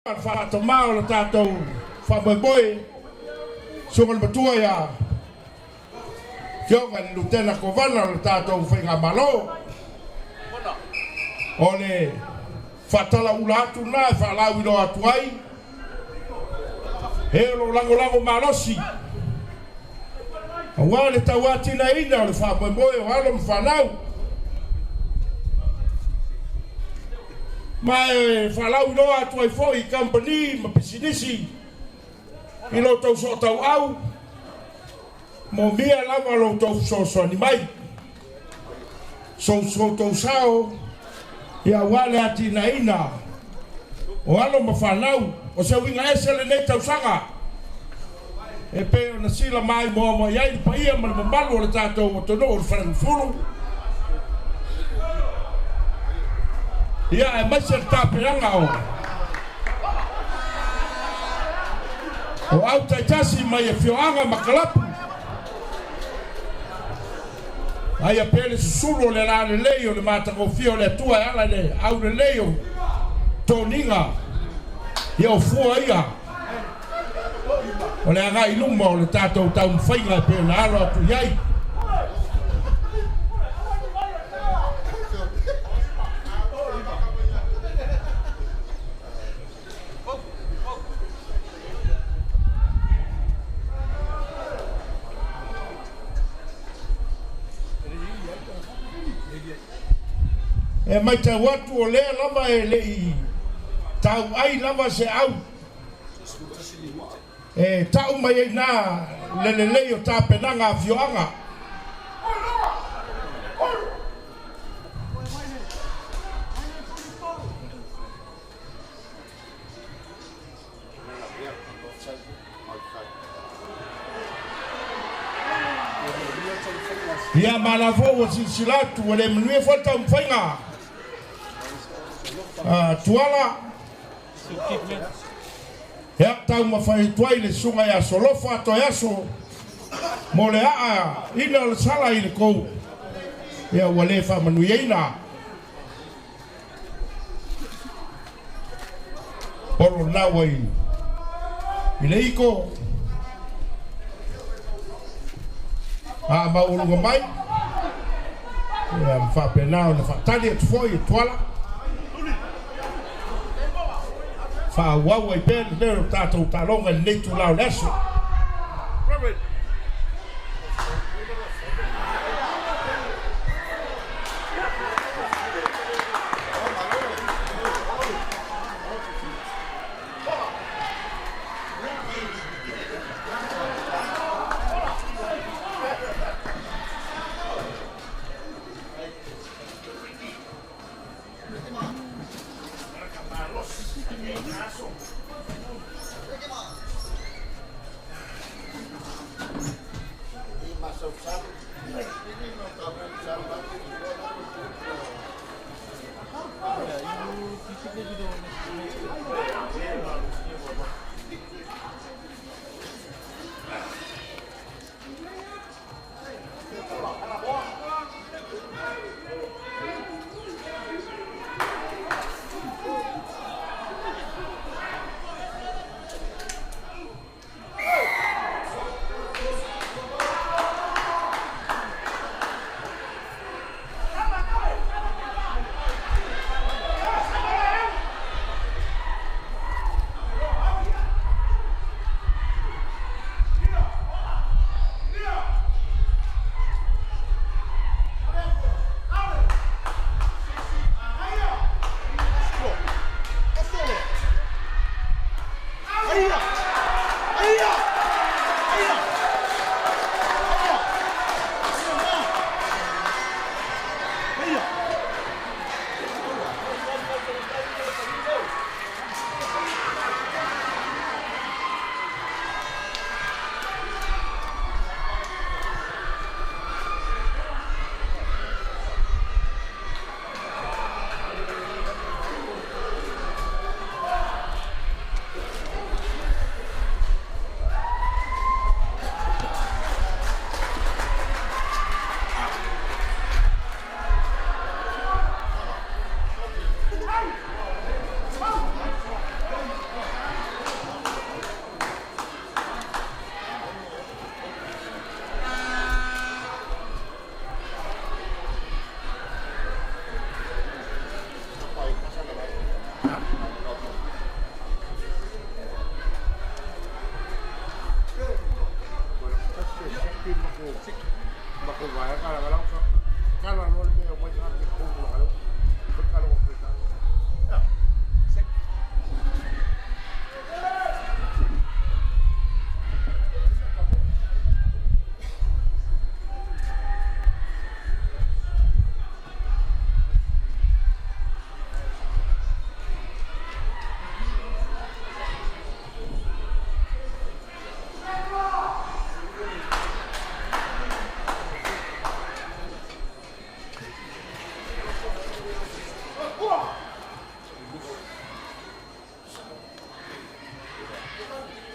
Fa to mau le tātou fa boy sungal batua ya Kionga ni lutena kovana le tātou whainga malo ole fatala ula atu na fa lawi no atu ai helo lango malosi awale tawati na ina le fa boy halo mfanau mai falau no atu ai foi company ma business ilo tau so tau au mo mia lava lo tau so ni mai so tau sao ya wale ati na ina o alo ma falau o se winga esele nei tau sanga e pe na sila mai mo yai pa ia ma malu le tato mo tono o fran fulu ia e mai ser taperanga o au taitasi mai e fioanga makalapu ai a pele susulu le la le leo le mata ko fio le tua ala le au le leo toninga ia o fua ia o le aga iluma o le tatou tau mwhainga pe na alo atu iai e mai tau atu o lea lava e lei tau ai lava se au e tau mai e nā lelelei o tāpenanga a fioanga ia malavo o silsilatu o le manue fota mwhainga tuala ya tau mawhai tuai le sunga ya solofa to yaso mo le a ina le sala i le kou ya wale fa manu yeina oro na wai i le iko a maulunga mai ya mfa penao na fatali atu foi tuala fa wawa i pēn lero tātou tālonga nei tu lau leso.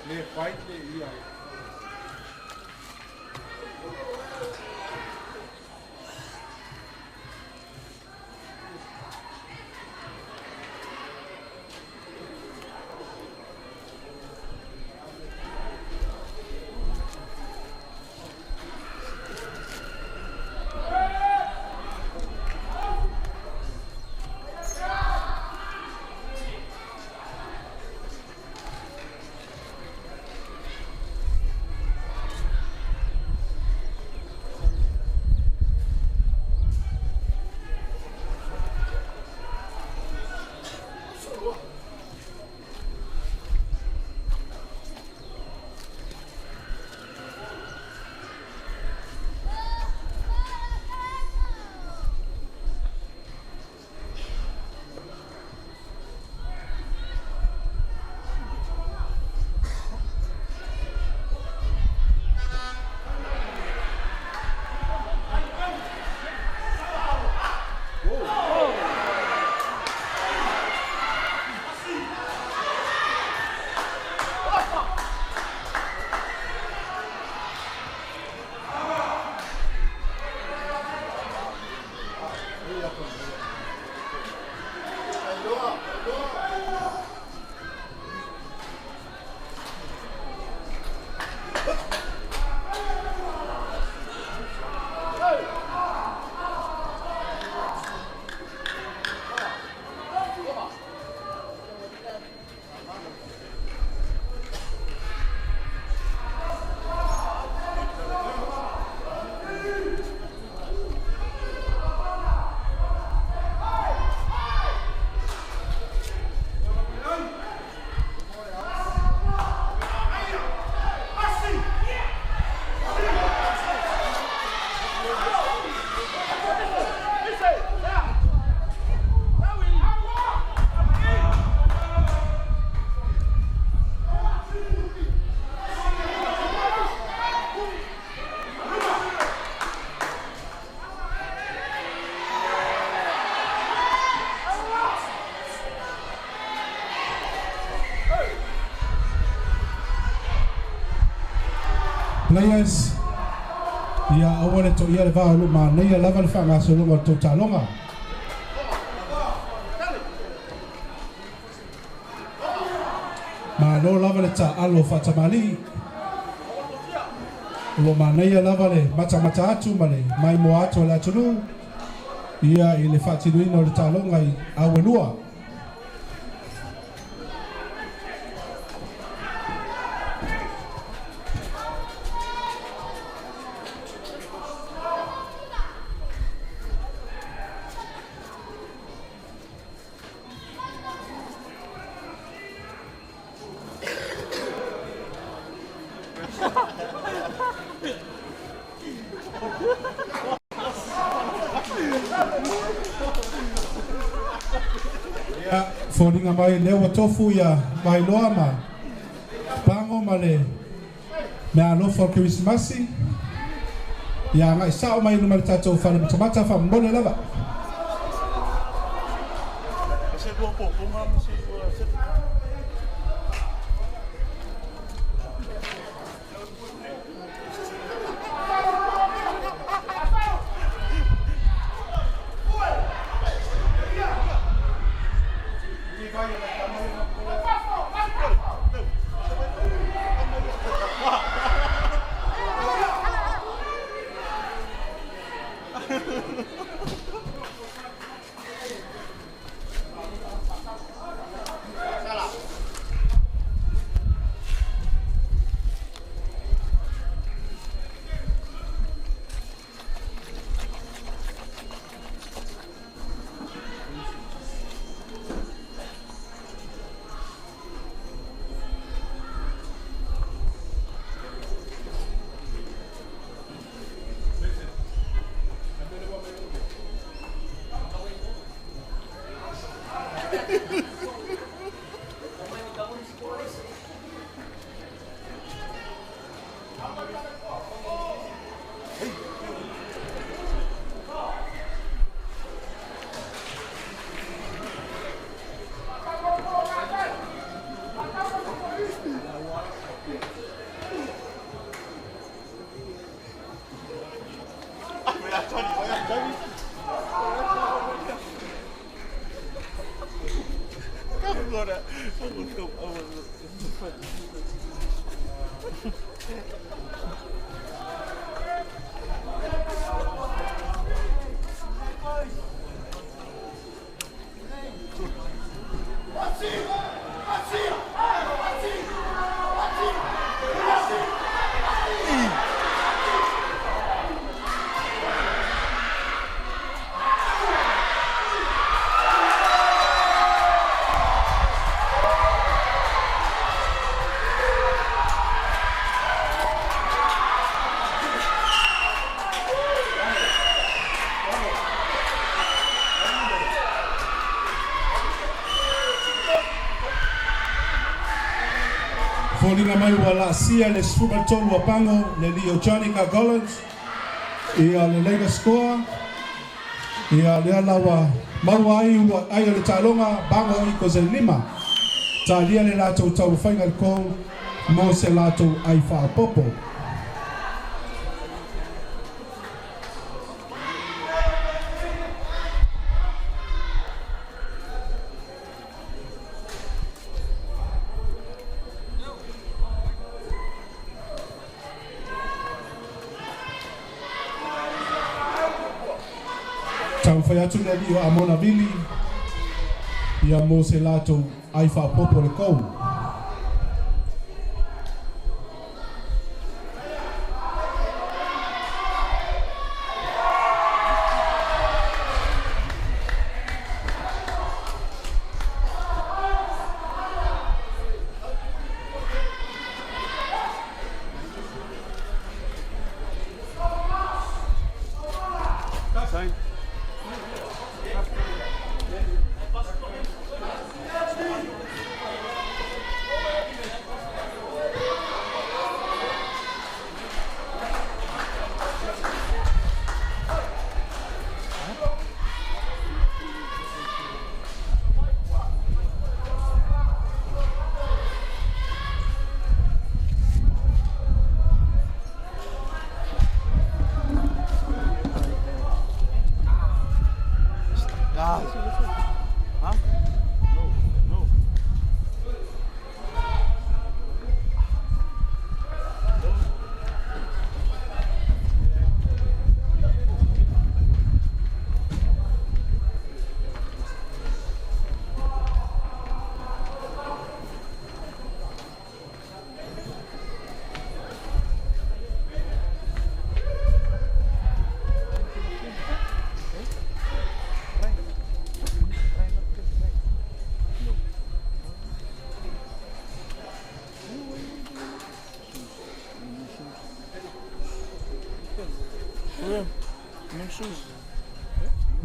Le fight le ia. Players, ia awale to ia le va lu ma nei lava le fa nga so lu to talonga. Ma lo lava le ta alo fa tamali. Lo ma nei lava le mata atu male mai mo ato la tulu. Ia i le fa tinuino le talonga i awelua. Foninga mai lewa tofu ya mai loa ma pango male me alofa Krismasi ya ngai sao mai no malitato fale matamata fa mbole lava Folinga mai wala sia le sfuga tolu wa pango le Leo Johnny Collins ia le lega score ia le alawa maua ai le talonga bango i ko lima talia le lato tau final call mo se lato ai fa popo fai atu le dio a Mona Vili ia mo se lato ai fa popo le kou.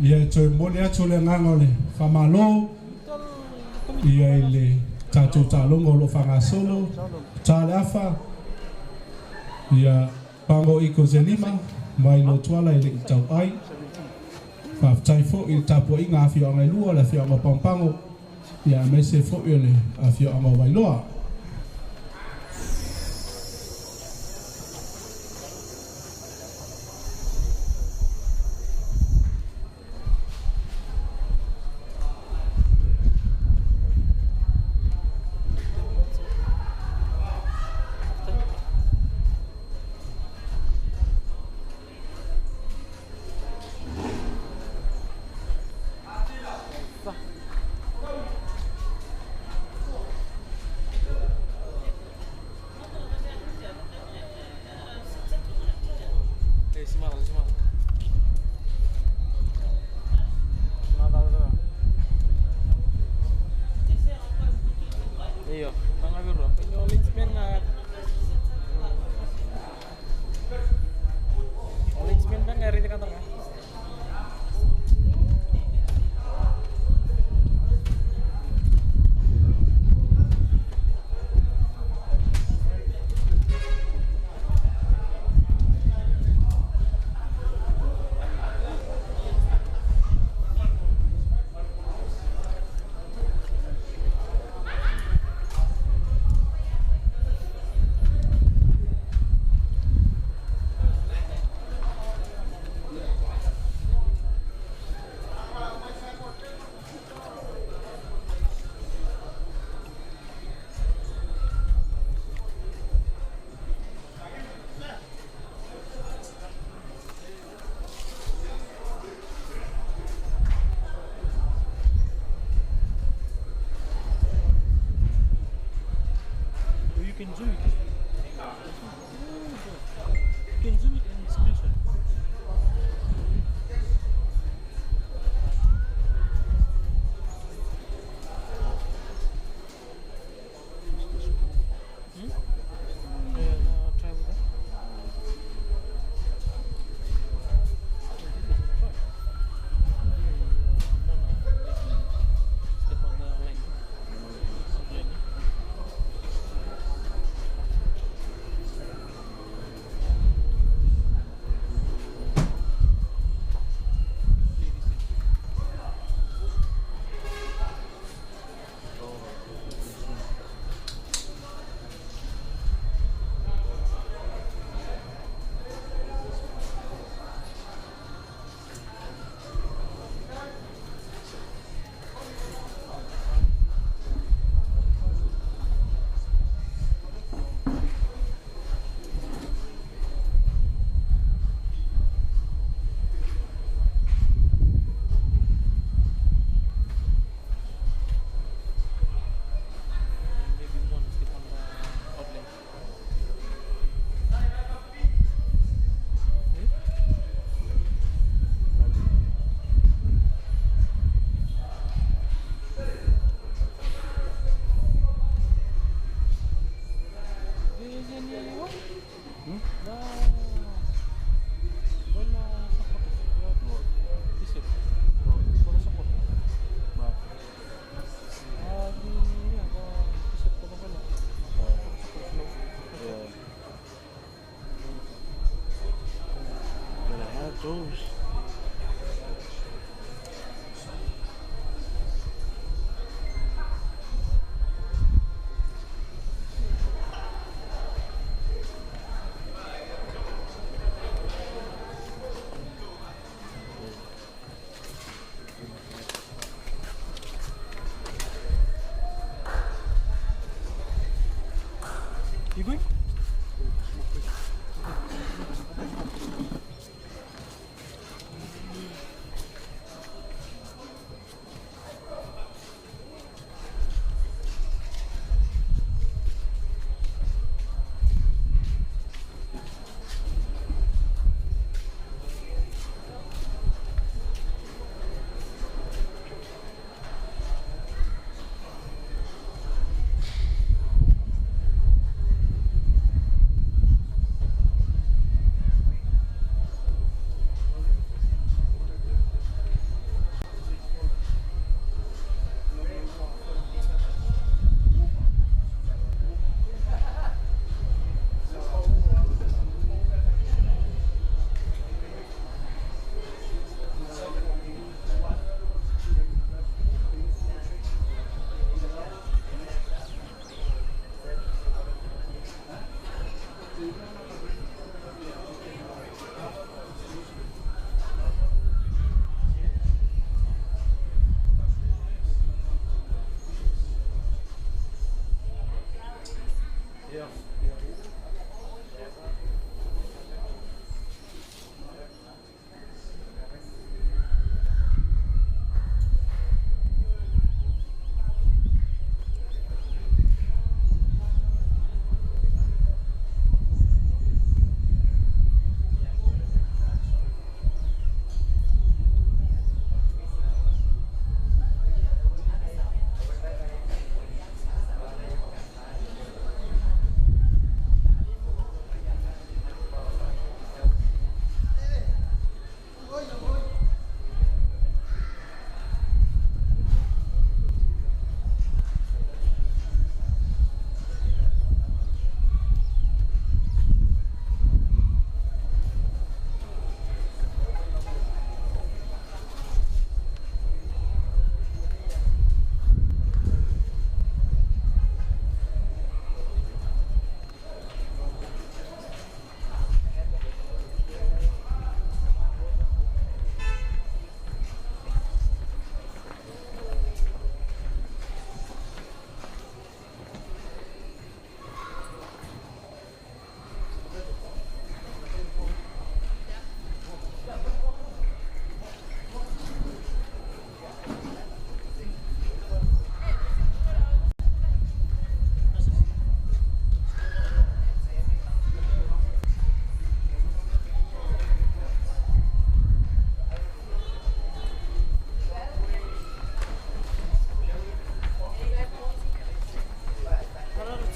Ia toi mole atu le nganga le whamalo ia le tātou tālongo lo whangasolo tāle awha ia pango i ko zelima mai no tuala i le i tau ai whaftai fo i tapo i ngā whio angai lua le whio anga pampango ia me se fo i le a whio anga wailoa. can zoom it. You can zoom it and screenshot. Try with that. Step on the line. Those. You going?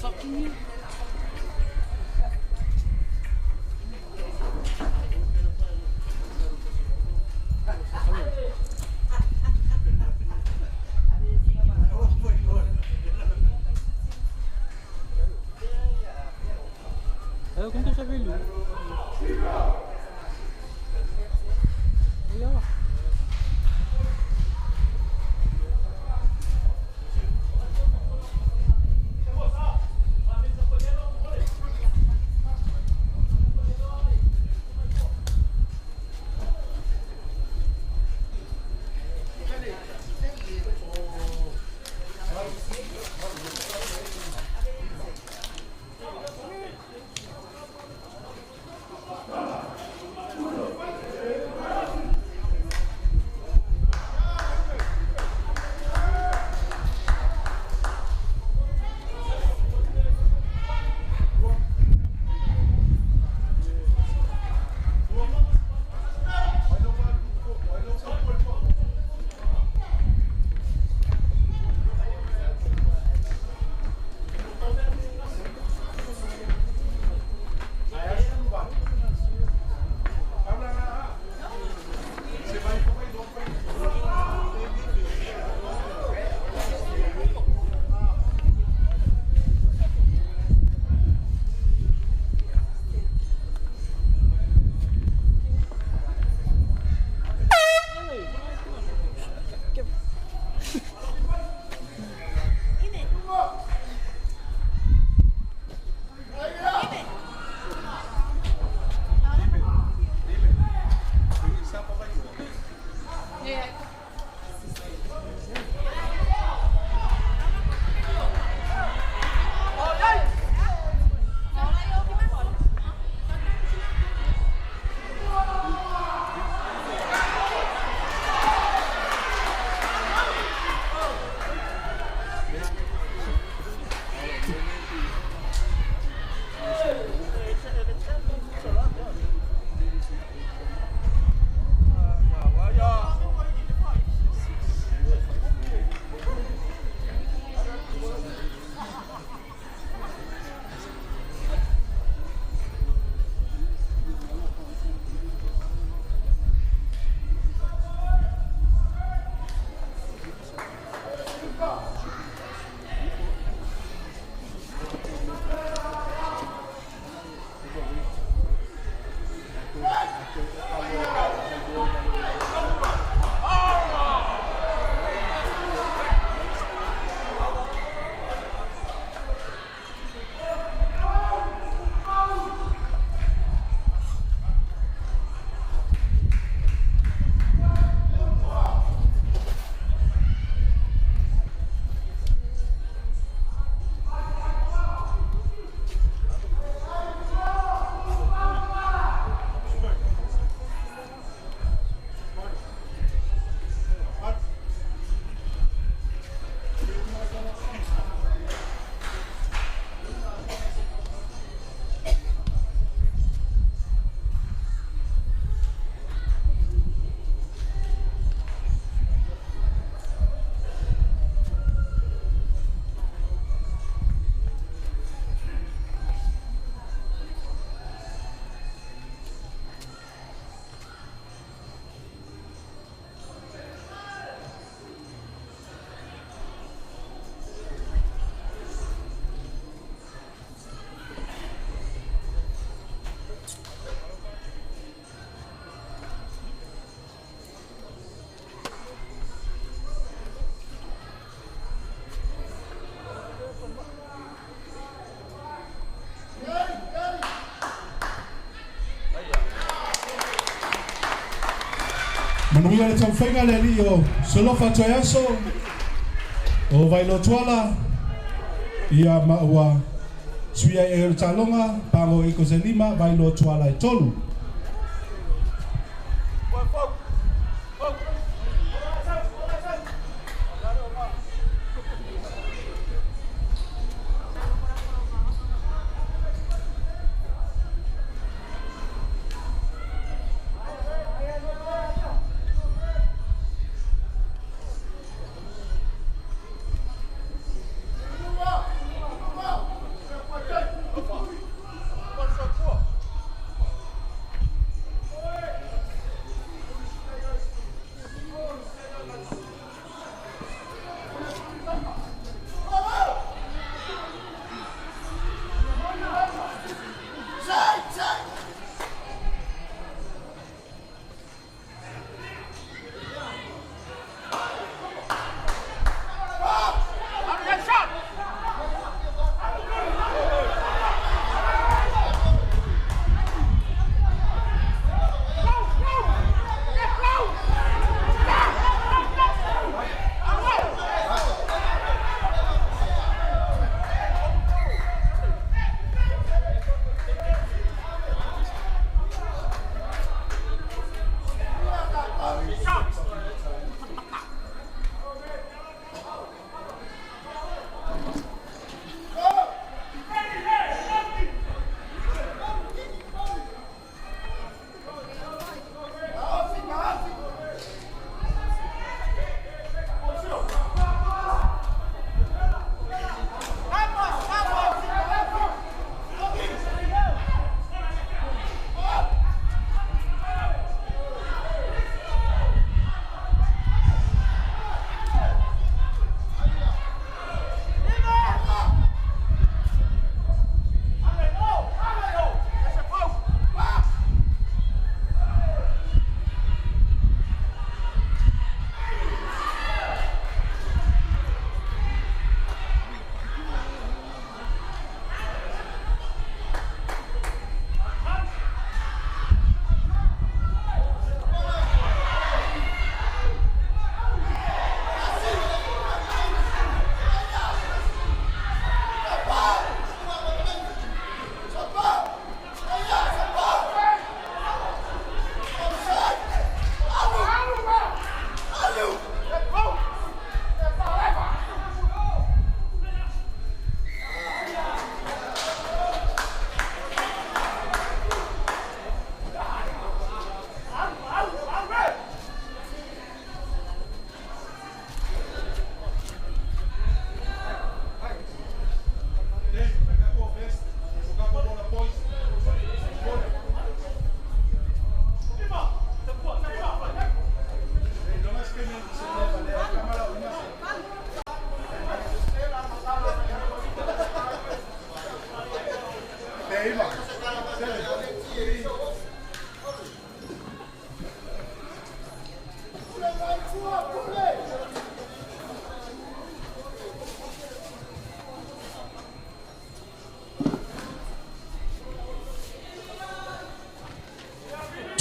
fucking you. Ayaw kong to sa velo. Ayaw. Manuia le tauwhainga le li o Solofa Toyaso o Vailo Tuala ia maua suia e talonga pango iko se lima Vailo Tuala e tolu.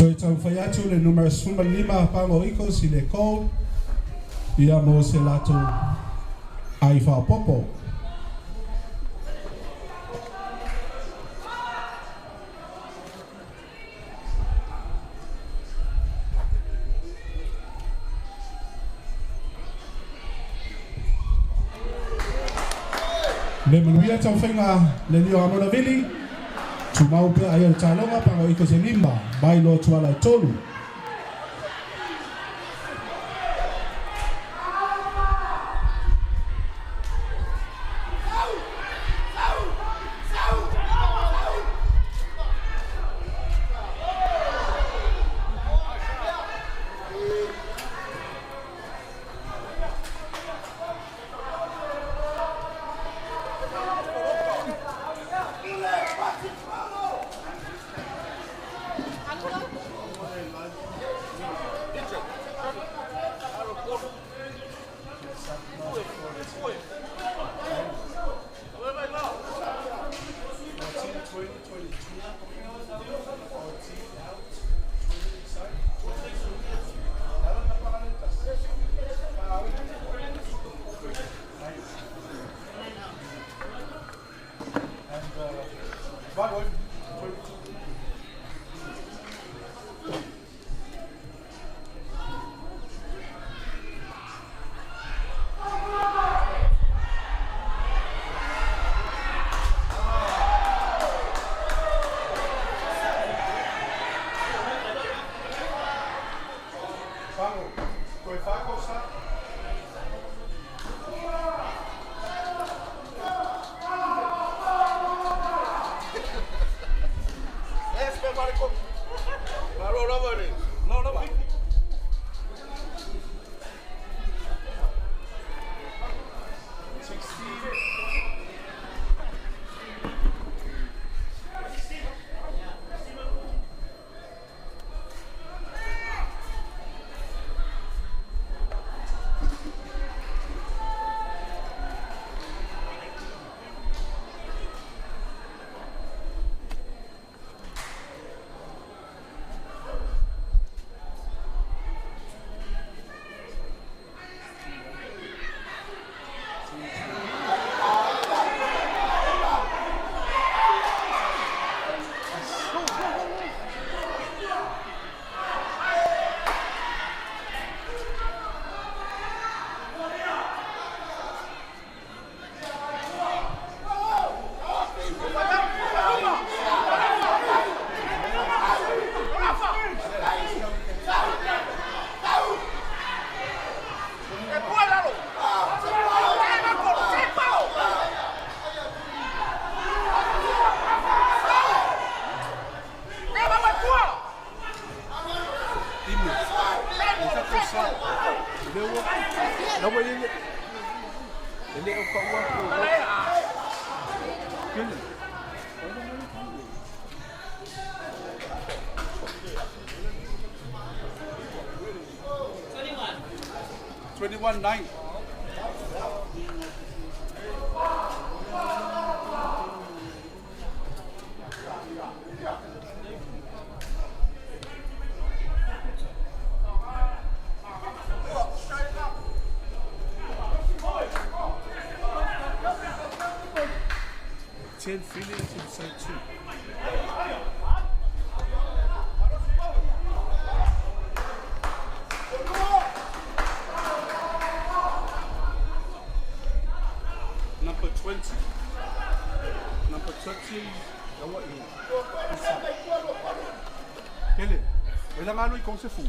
So i tau whai atu le numero 5 pango iko si le kou. Ia mo se lato ai whaopopo. Le manuia tau whainga le Leo Amona Vili. Tumau pe ai al talonga pango iko se 5. Bailo tuala i tolu. Com se full.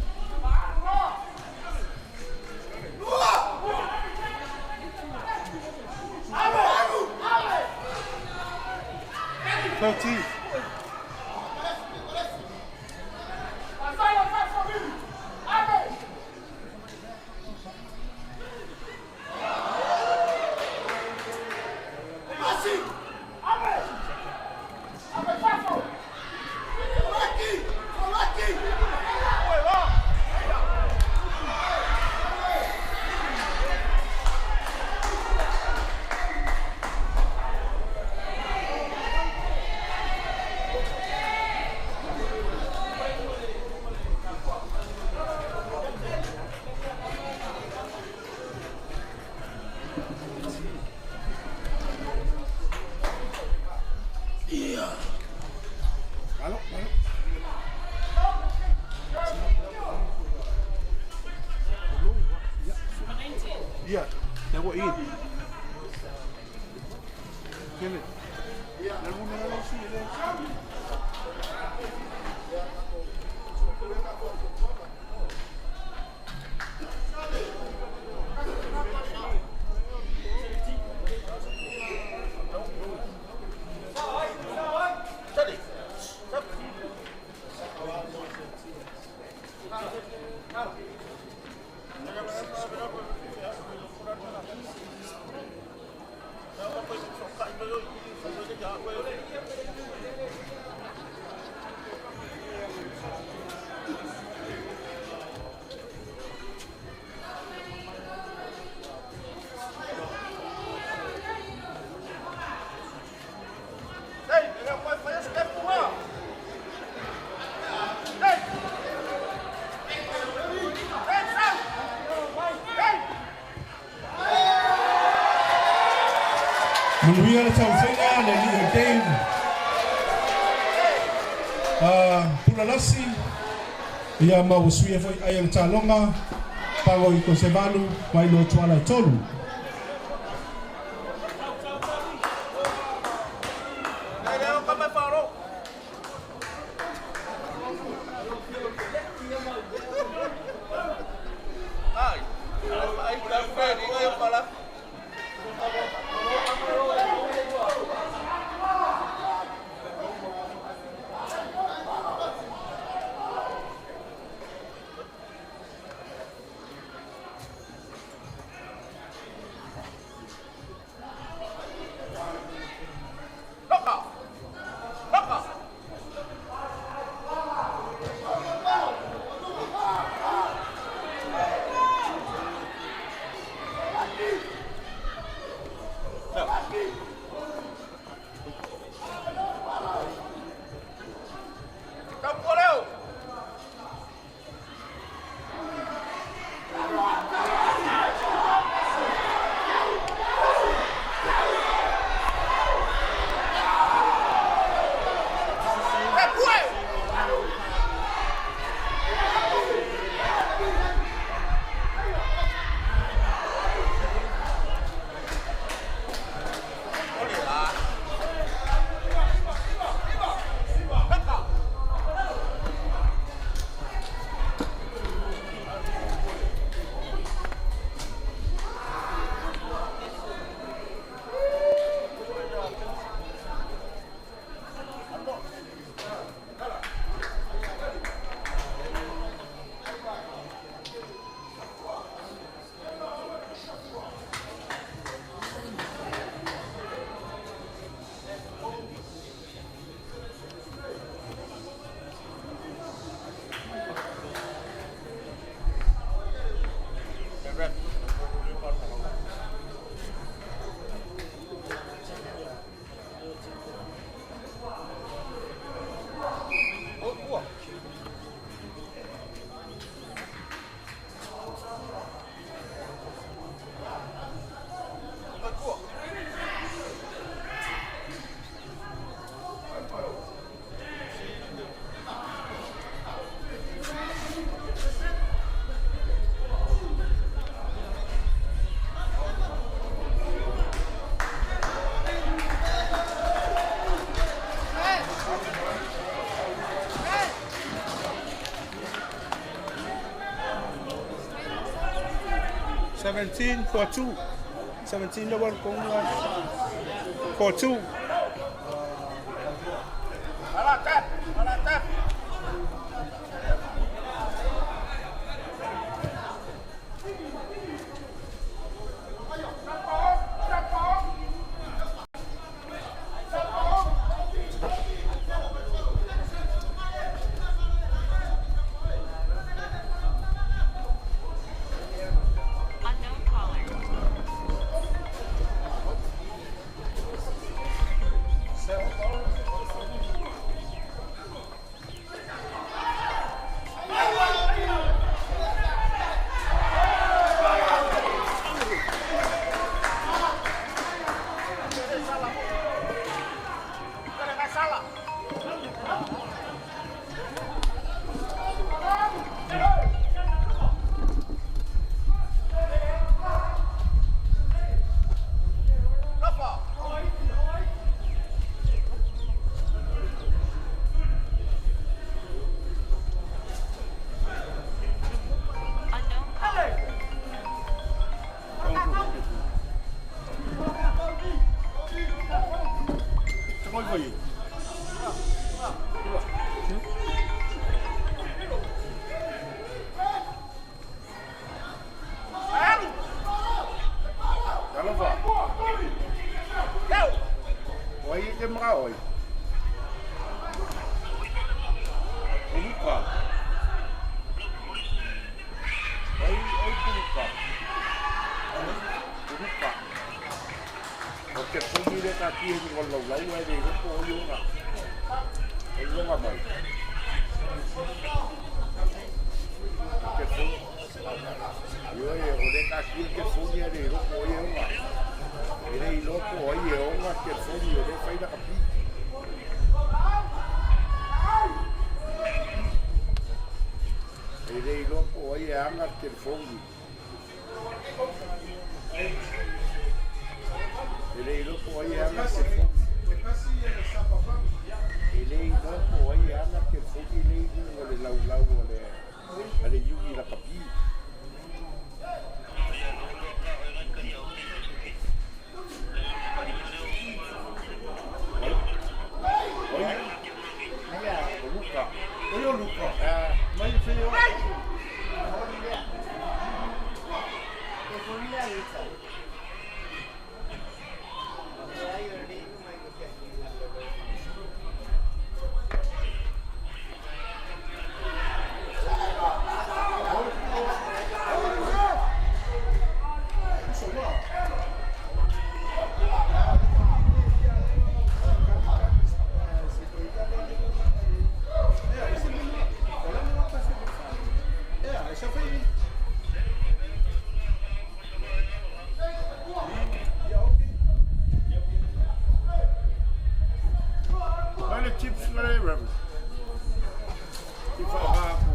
13. Kele. Nel mundo non lo si vede. Manuia le tauwhenga le Liga Dave. Pula lasi ia mausuia foi ai le talonga pago I Kosevalu mai lo tuala I tolu. For 2. 17 the one going 4-2. foi. Kalau apa? Oi, que mal oi. Lupa. Oi, lupa. Lupa. Porque foi direto aqui no Golão, lá o Edi, o Poiunga. Ele não vai. Porque foi. Eu olhei aqui que foi Edi, o Poiunga. Ele é louco, olha, uma que foi ele faz da capi. Ele é louco, olha, anga que foi. Ele é louco, olha, anga que foi. Ele é louco, olha, anga que foi. Ele é lau, ele yugi da capi. Luca. Mas eu sei chips whatever. If I have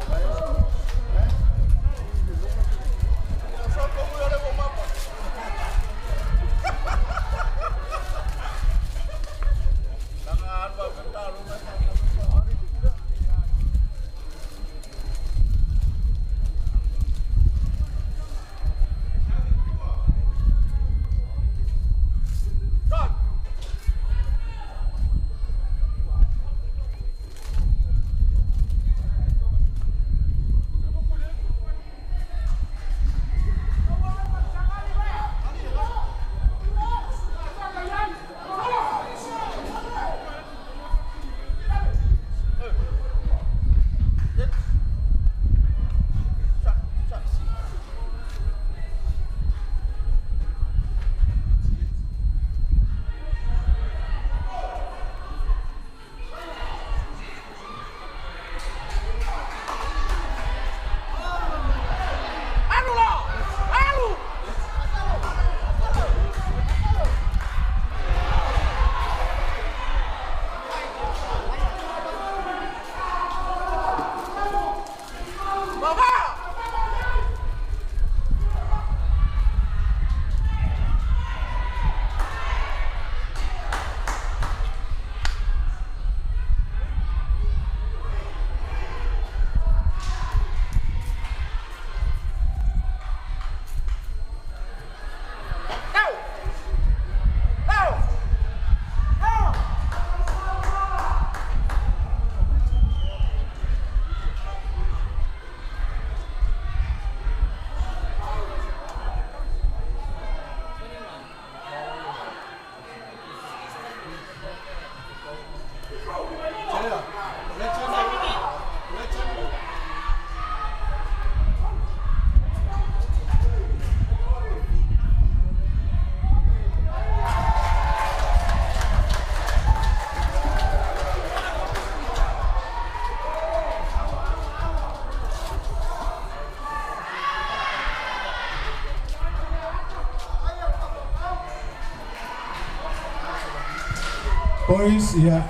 Pois ia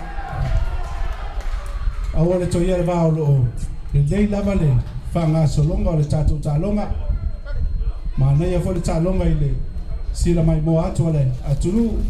awole to ia va o le dei lava le fanga solonga o le tatu talonga ma na ia fo le talonga ile sila mai mo atu le atulu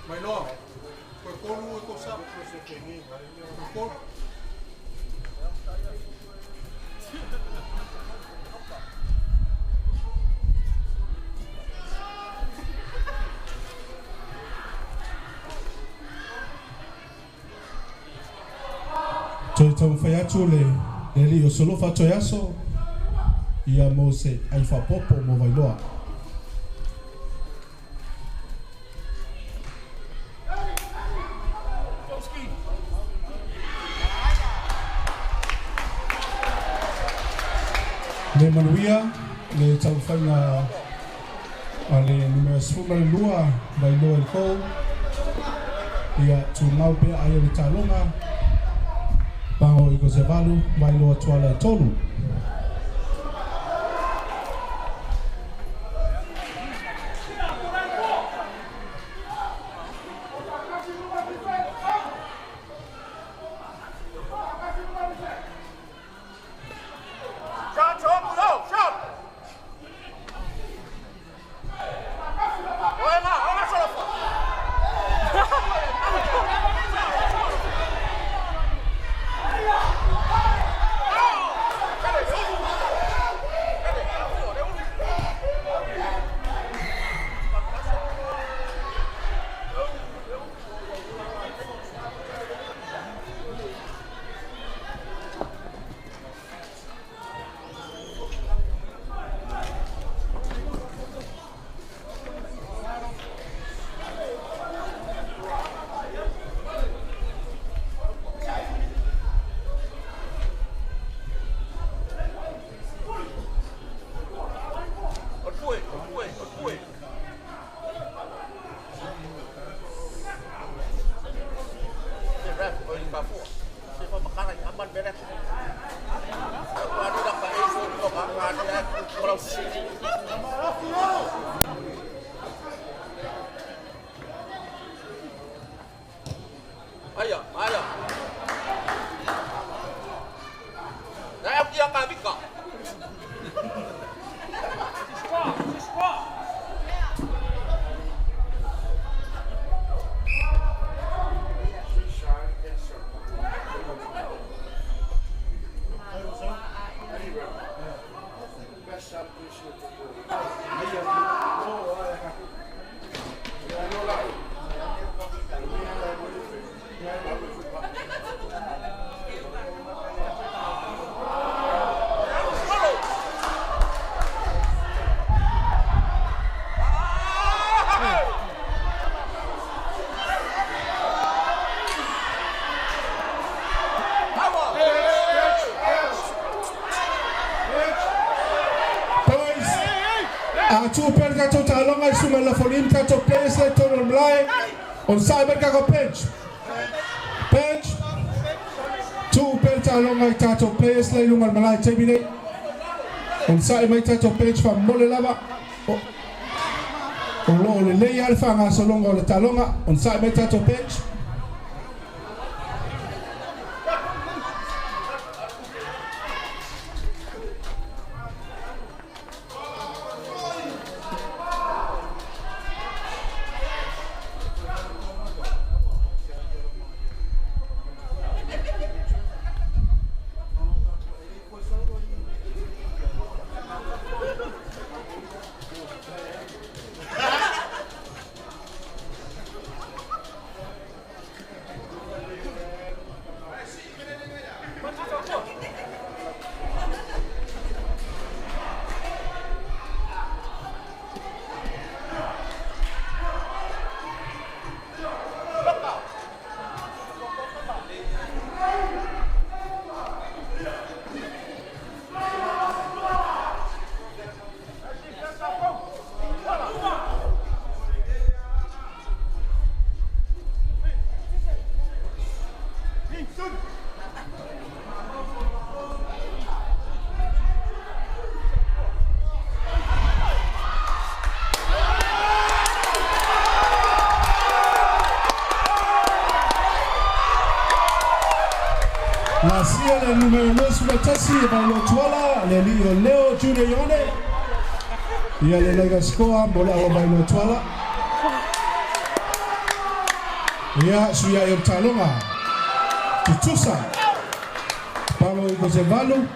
Mai loa. Ko kolu ko sa. Ko Toi tau fai atu le li o solo fa toi aso ia mo se ai fa popo mo vai loa. Le manuia le tau fai na ale numero suma lua vai loa el kou ia tu mau pe ai le talonga Pango iko se valu, vai loa tuala e tolu. Tu perda tu talonga suma la folim ta to pese to no mlai on cyber ka ko page tu perda talonga ta to pese le lunga mlai tebile on cyber ta to page fa mole lava o lo le alfa nga so longa le talonga on cyber ta to page La sia le numero 2 sulla chassi e va lo tuala le Leo Junior Yone Ia le lega skoa mo le awa Vailo Tuala. Ia suia e talonga. Tutusa. Pango i ko se valu.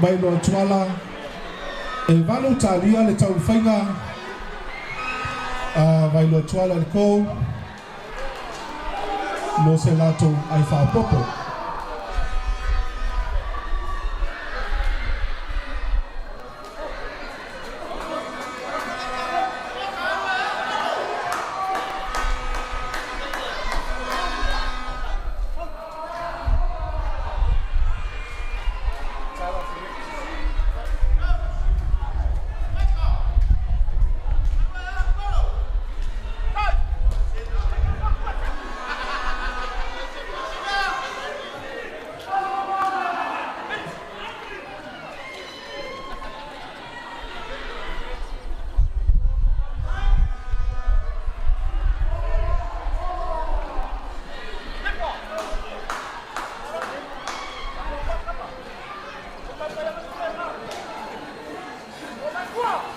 Vailo Tuala. E valu talia le tau whainga. Vailo Tuala le kou. Mo se lato ai whapopo.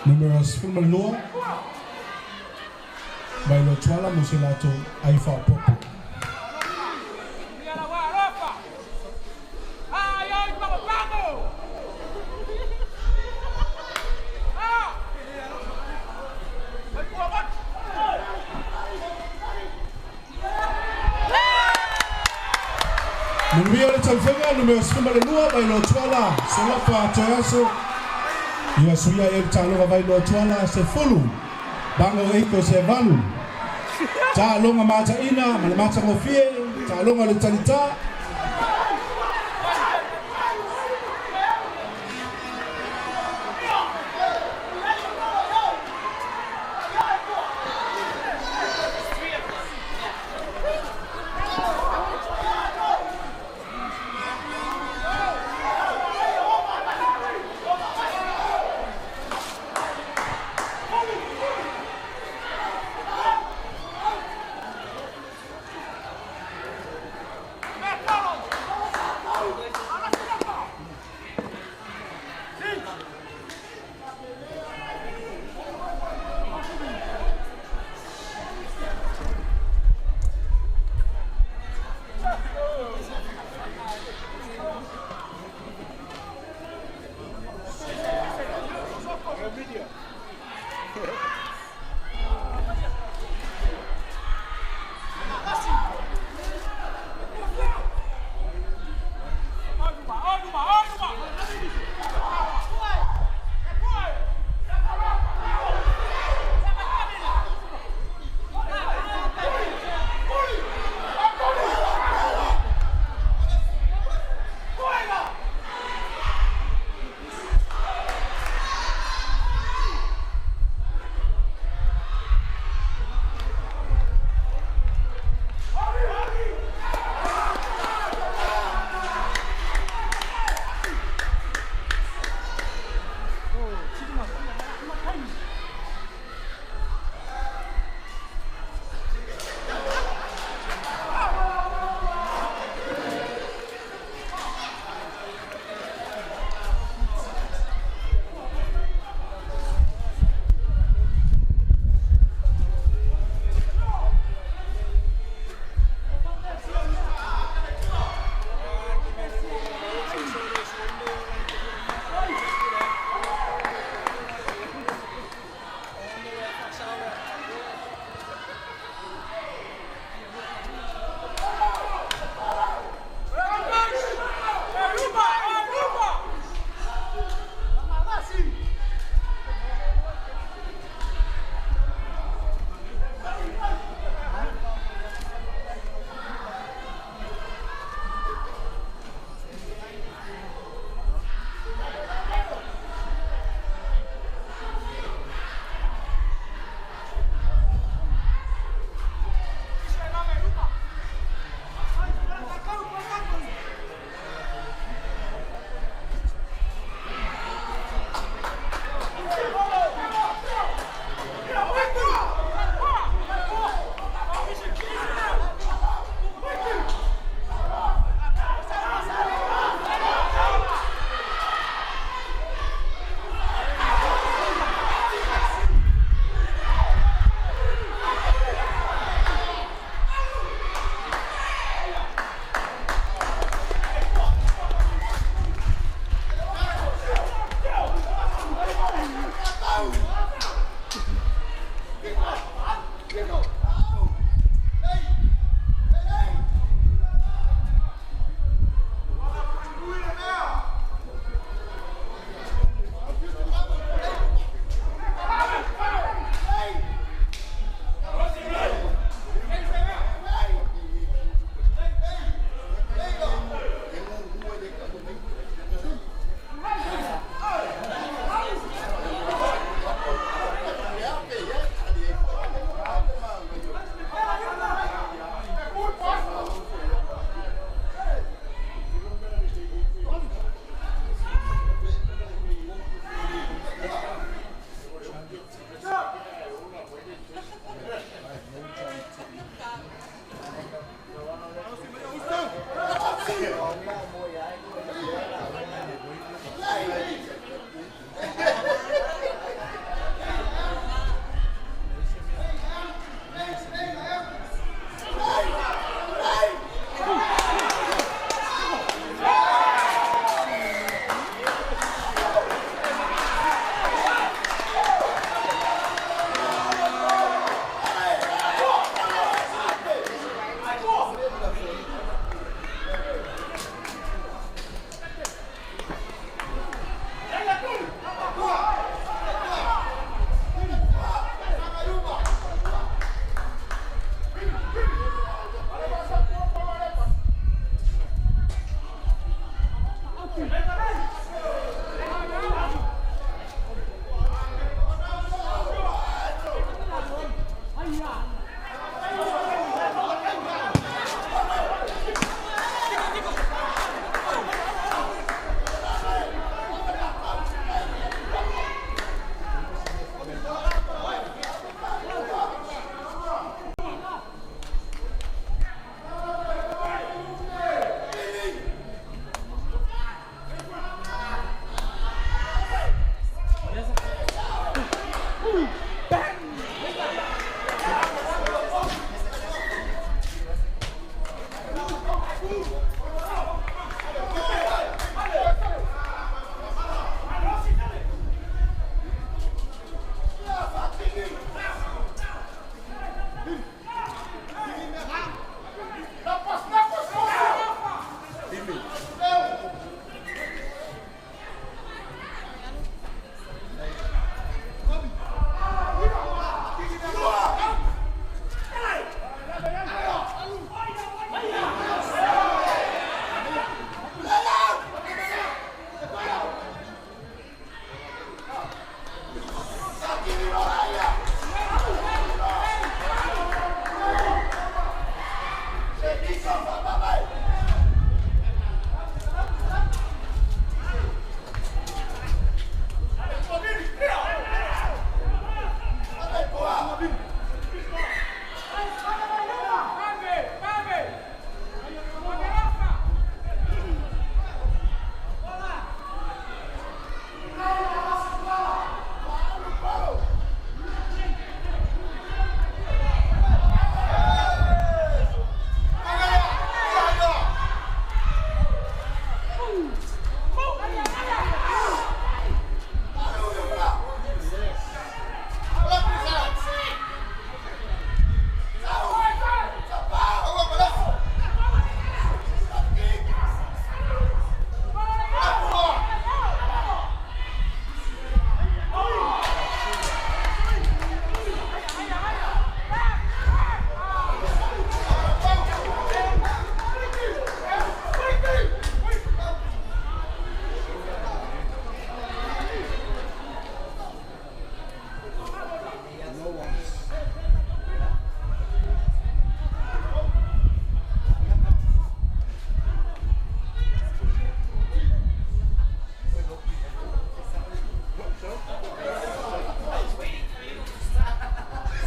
Numeros Fumalua Vailo Tuala mo se lato ai whapopo. Numbia le tauwhenga, numeros Fumalua Vailo Tuala se lapa toyaso. Ia suia e talonga Vailo Tuala se fulu. Bango eiko se valu. Talonga mata ina, ma le mata ngofie, talonga le talita.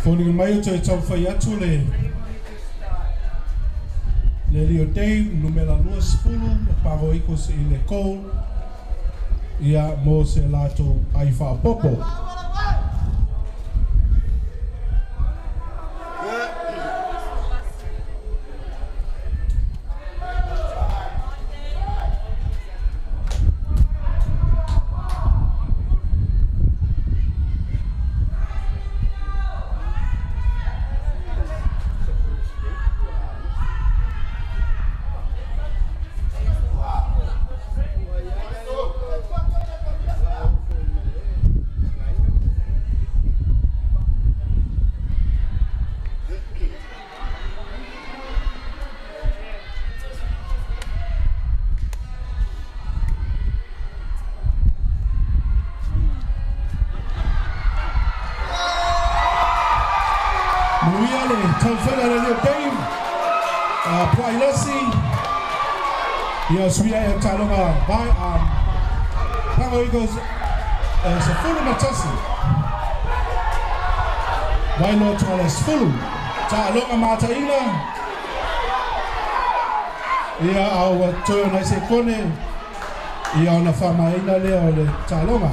Fōninga mai o te tau whai atu le Leo Dave, numera 2 Pago Eagles i le kou ia mo se lato ai whapopo. Suia e talonga vai Pago Eagles se fulu matasi vai lo tala se fulu talonga mataina ia au tona se kone ia ona fama ina leo le talonga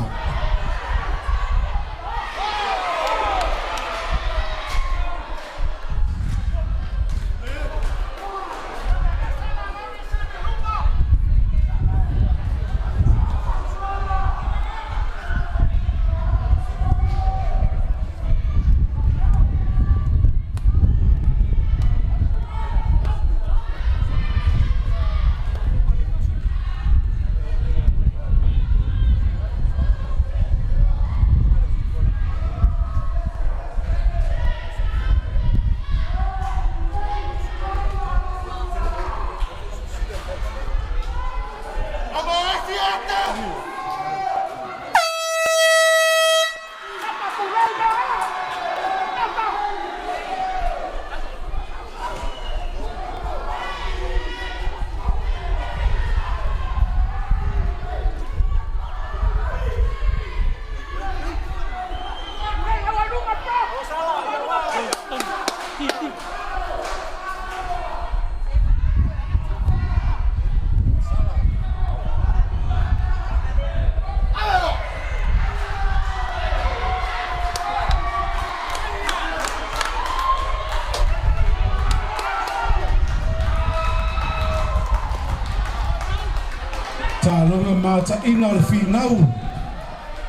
Talonga mata ina le finau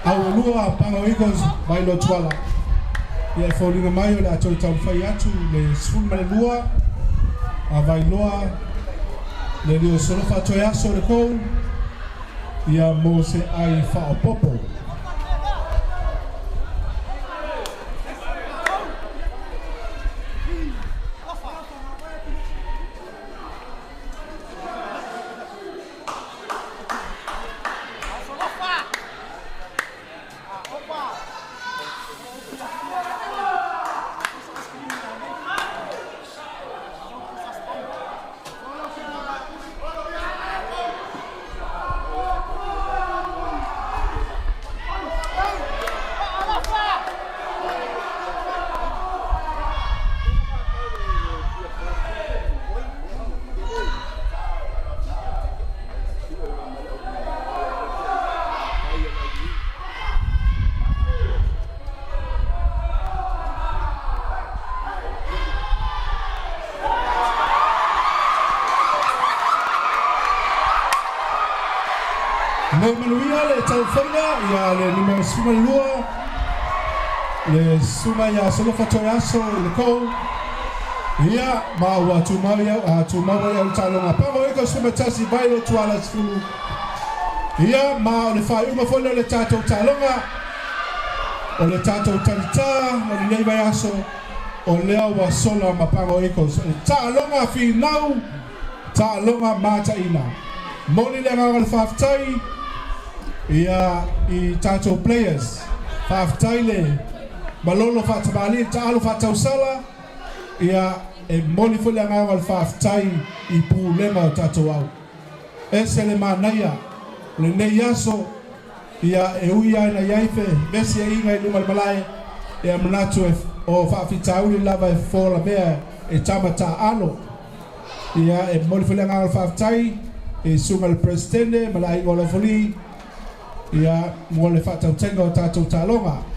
au lua Pago Eagles vai lo tuala ia fōlinga mai o le ato i tau whai atu le sfun male lua a vai loa le rio solofa toi aso le kou ia mo se ai whaopopo. Manuia le tauwhaina ia le numero suma lua le suma ia solofa toi aso i le kou ia maua tumawi au talonga Pago Eagles suma tasi vai lo tuala sifulu ia ma o le whaiuma fole o le tātou talonga o le tātou talita o le nei vai aso o lea wa sola ma Pago Eagles o le talonga finau talonga mataina moni le nganga le whaftai ia i tātou players whaftaile malolo whatamali tālo whatausala ia e moni fole nganga le whaftai i pūlenga o tātou au e se le manaia le nei aso ia e uia na iaife mesi e inga i luma le malae e manatu o whaafitauli lava e fōla mea e tamata alo. Ia e molifulenga al whaafitai e sunga le presidente ma la ingo le foli. Ia ngole whaatautenga o tātou tālonga.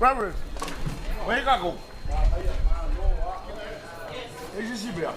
Robert, where you go? Is this you,